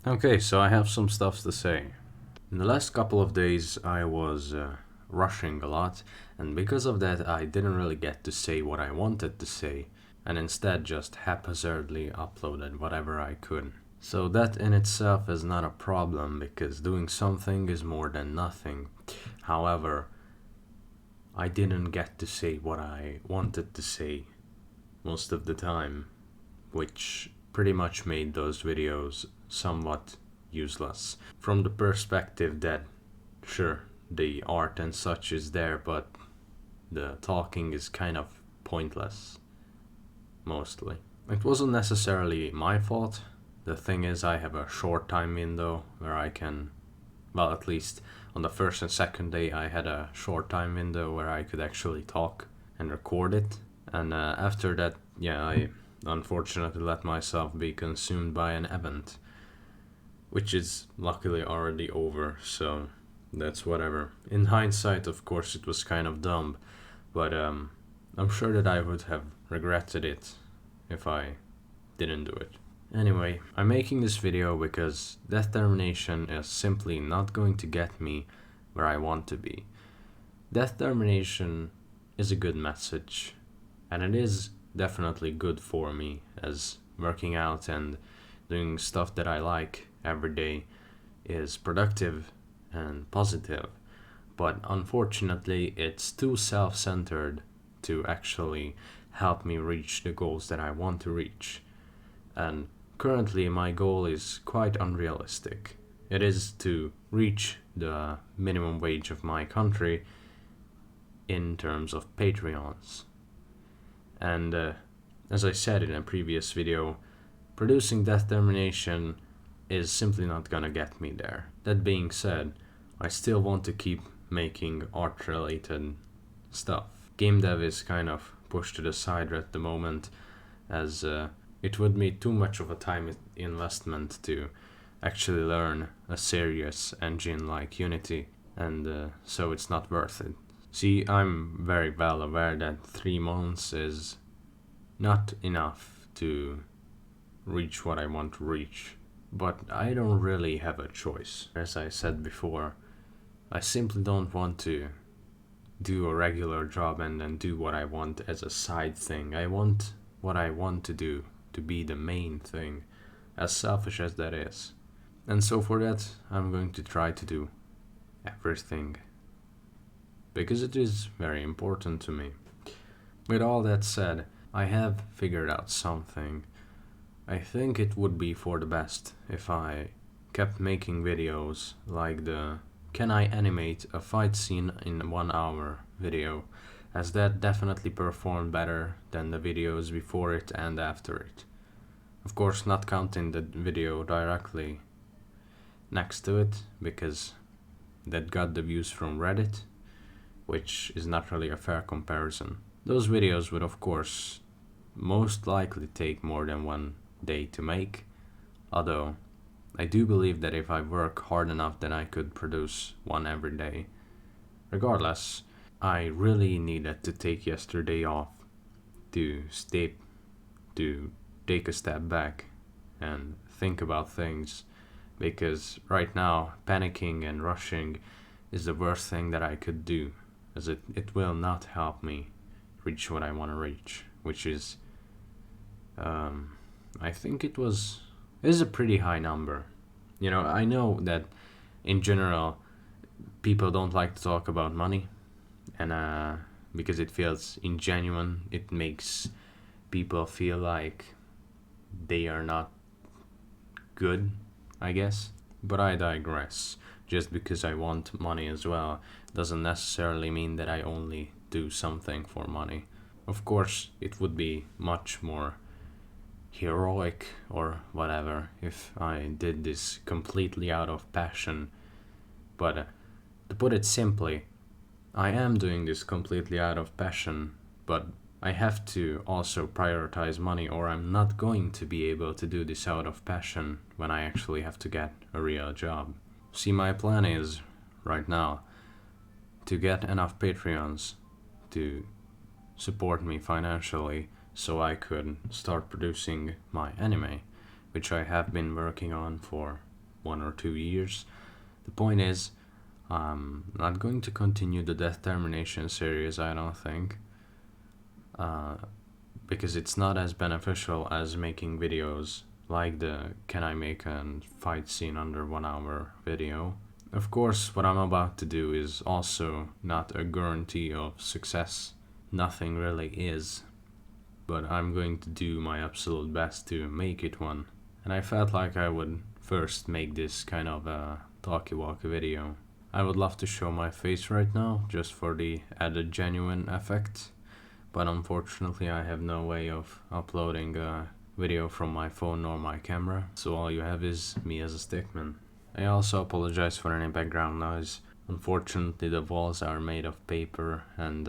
Okay, so I have some stuff to say. In the last couple of days, I was rushing a lot, and because of that, I didn't really get to say what I wanted to say, and instead just haphazardly uploaded whatever I could. So, that in itself is not a problem because doing something is more than nothing. However, I didn't get to say what I wanted to say most of the time, which pretty much made those videos somewhat useless. From the perspective that, sure, the art and such is there, but the talking is kind of pointless, mostly. It wasn't necessarily my fault. The thing is, I have a short time window where I can, well, at least on the first and second day, I had a short time window where I could actually talk and record it. And after that, yeah, I unfortunately let myself be consumed by an event, which is luckily already over, so that's whatever. In hindsight, of course, it was kind of dumb, but I'm sure that I would have regretted it if I didn't do it. Anyway, I'm making this video because determination is simply not going to get me where I want to be. Determination is a good message, and it is definitely good for me, as working out and doing stuff that I like every day is productive and positive. But unfortunately, it's too self-centered to actually help me reach the goals that I want to reach. And currently, my goal is quite unrealistic. It is to reach the minimum wage of my country in terms of Patreons. And as I said in a previous video, producing determination is simply not gonna get me there. That being said, I still want to keep making art related stuff. Game dev is kind of pushed to the side at the moment, as it would be too much of a time investment to actually learn a serious engine like Unity, and so it's not worth it. See, I'm very well aware that 3 months is not enough to reach what I want to reach, but I don't really have a choice. As I said before, I simply don't want to do a regular job and then do what I want as a side thing. I want what I want to do to be the main thing, as selfish as that is. And so for that, I'm going to try to do everything, because it is very important to me. With all that said, I have figured out something. I think it would be for the best if I kept making videos like the "Can I animate a fight scene in 1 hour" video, as that definitely performed better than the videos before it and after it. Of course, not counting the video directly next to it, because that got the views from Reddit, which is not really a fair comparison. Those videos would, of course, most likely take more than 1 day to make, although I do believe that if I work hard enough, then I could produce one every day. Regardless, I really needed to take yesterday off to take a step back and think about things, because right now panicking and rushing is the worst thing that I could do, as it will not help me reach what I want to reach, which is I think it is a pretty high number. You know, I know that in general people don't like to talk about money, and because it feels ingenuine, it makes people feel like they are not good, I guess. But I digress. Just because I want money as well doesn't necessarily mean that I only do something for money. Of course, it would be much more heroic or whatever if I did this completely out of passion, but to put it simply, I am doing this completely out of passion, but I have to also prioritize money, or I'm not going to be able to do this out of passion when I actually have to get a real job. See, my plan is, right now, to get enough Patreons to support me financially so I could start producing my anime, which I have been working on for 1 or 2 years. The point is, I'm not going to continue the Death Termination series, I don't think, because it's not as beneficial as making videos like the Can I Make a Fight Scene Under 1 Hour video. Of course, what I'm about to do is also not a guarantee of success. Nothing really is. But I'm going to do my absolute best to make it one. And I felt like I would first make this kind of a talkie-walkie video. I would love to show my face right now, just for the added genuine effect. But unfortunately I have no way of uploading a video from my phone or my camera. So all you have is me as a stickman. I also apologize for any background noise. Unfortunately the walls are made of paper and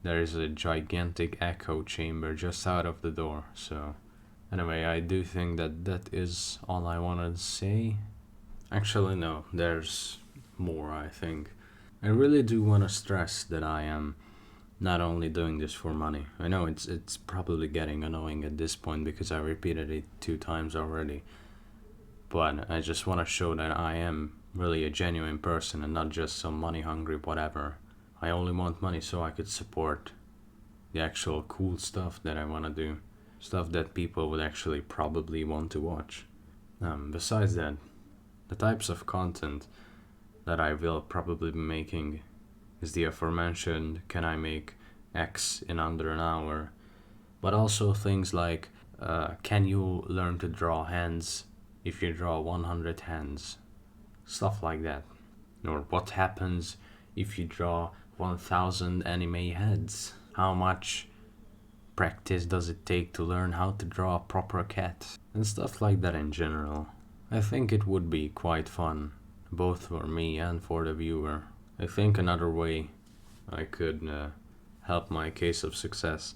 there is a gigantic echo chamber just out of the door. So anyway, I do think that is all I wanted to say. Actually no, there's more, I think. I really do want to stress that I am not only doing this for money. I know it's probably getting annoying at this point because I repeated it 2 times already. But I just want to show that I am really a genuine person and not just some money hungry whatever. I only want money so I could support the actual cool stuff that I want to do. Stuff that people would actually probably want to watch. Besides that, the types of content that I will probably be making is the aforementioned Can I Make X in under an hour, but also things like can you learn to draw hands if you draw 100 hands, stuff like that. Or what happens if you draw 1000 anime heads, how much practice does it take to learn how to draw a proper cat, and stuff like that in general. I think it would be quite fun, both for me and for the viewer. I think another way I could help my case of success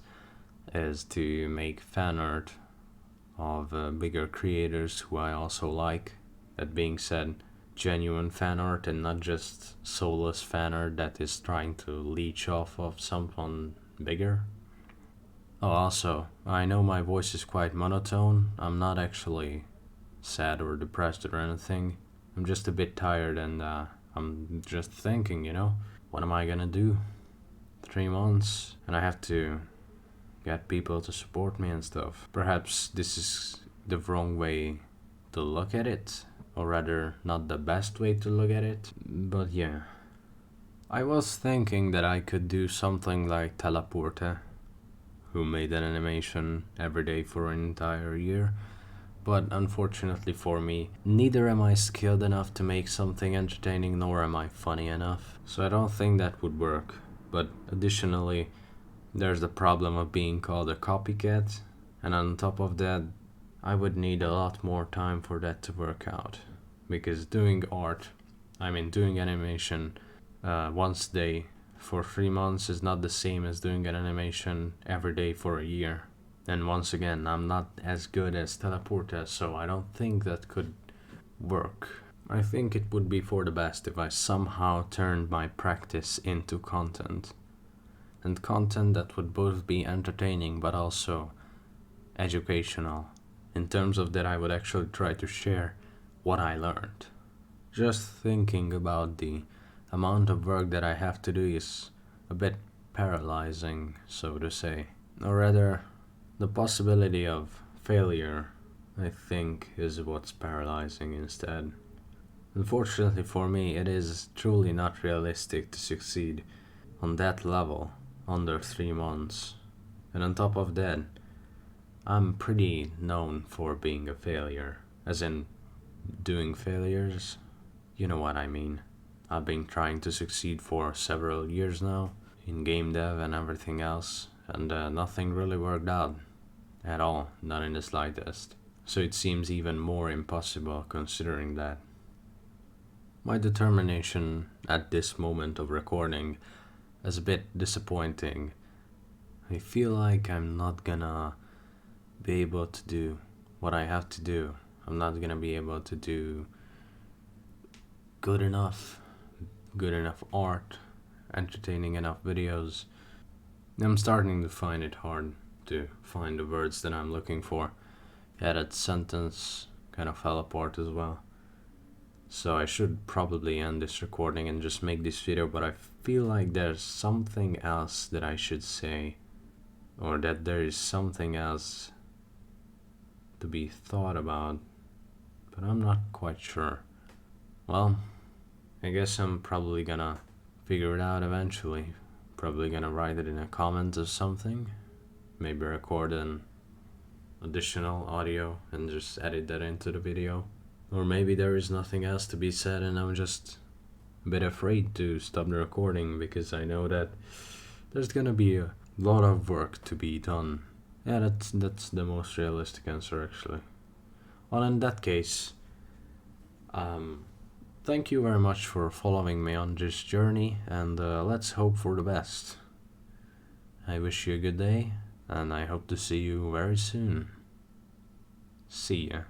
is to make fan art of bigger creators who I also like. That being said, genuine fan art and not just soulless fan art that is trying to leech off of someone bigger. Oh, also, I know my voice is quite monotone. I'm not actually sad or depressed or anything. I'm just a bit tired and I'm just thinking, what am I gonna do? 3 months and I have to get people to support me and stuff. Perhaps this is the wrong way to look at it, or rather not the best way to look at it, but yeah. I was thinking that I could do something like Teleporte, who made an animation every day for an entire year, but unfortunately for me, neither am I skilled enough to make something entertaining nor am I funny enough, so I don't think that would work. But additionally, there's the problem of being called a copycat, and on top of that, I would need a lot more time for that to work out. Because doing animation once a day for 3 months is not the same as doing an animation every day for a year. And once again, I'm not as good as Teleporte, so I don't think that could work. I think it would be for the best if I somehow turned my practice into content. And content that would both be entertaining but also educational. In terms of that, I would actually try to share what I learned. Just thinking about the amount of work that I have to do is a bit paralyzing, so to say. Or rather, the possibility of failure, I think, is what's paralyzing instead. Unfortunately for me, it is truly not realistic to succeed on that level under 3 months. And on top of that, I'm pretty known for being a failure, as in doing failures. You know what I mean. I've been trying to succeed for several years now, in game dev and everything else, and nothing really worked out at all, not in the slightest. So it seems even more impossible considering that. My determination at this moment of recording is a bit disappointing. I feel like I'm not gonna be able to do what I have to do. I'm not gonna be able to do good enough art, entertaining enough videos. I'm starting to find it hard to find the words that I'm looking for. Yeah, that sentence kind of fell apart as well. So I should probably end this recording and just make this video, but I feel like there's something else that I should say, or that there is something else to be thought about, but I'm not quite sure. Well, I guess I'm probably gonna figure it out eventually. Probably gonna write it in a comment or something. Maybe record an additional audio and just edit that into the video. Or maybe there is nothing else to be said and I'm just a bit afraid to stop the recording because I know that there's gonna be a lot of work to be done. Yeah, that's the most realistic answer actually. Well, in that case, thank you very much for following me on this journey, and let's hope for the best. I wish you a good day, and I hope to see you very soon. See ya.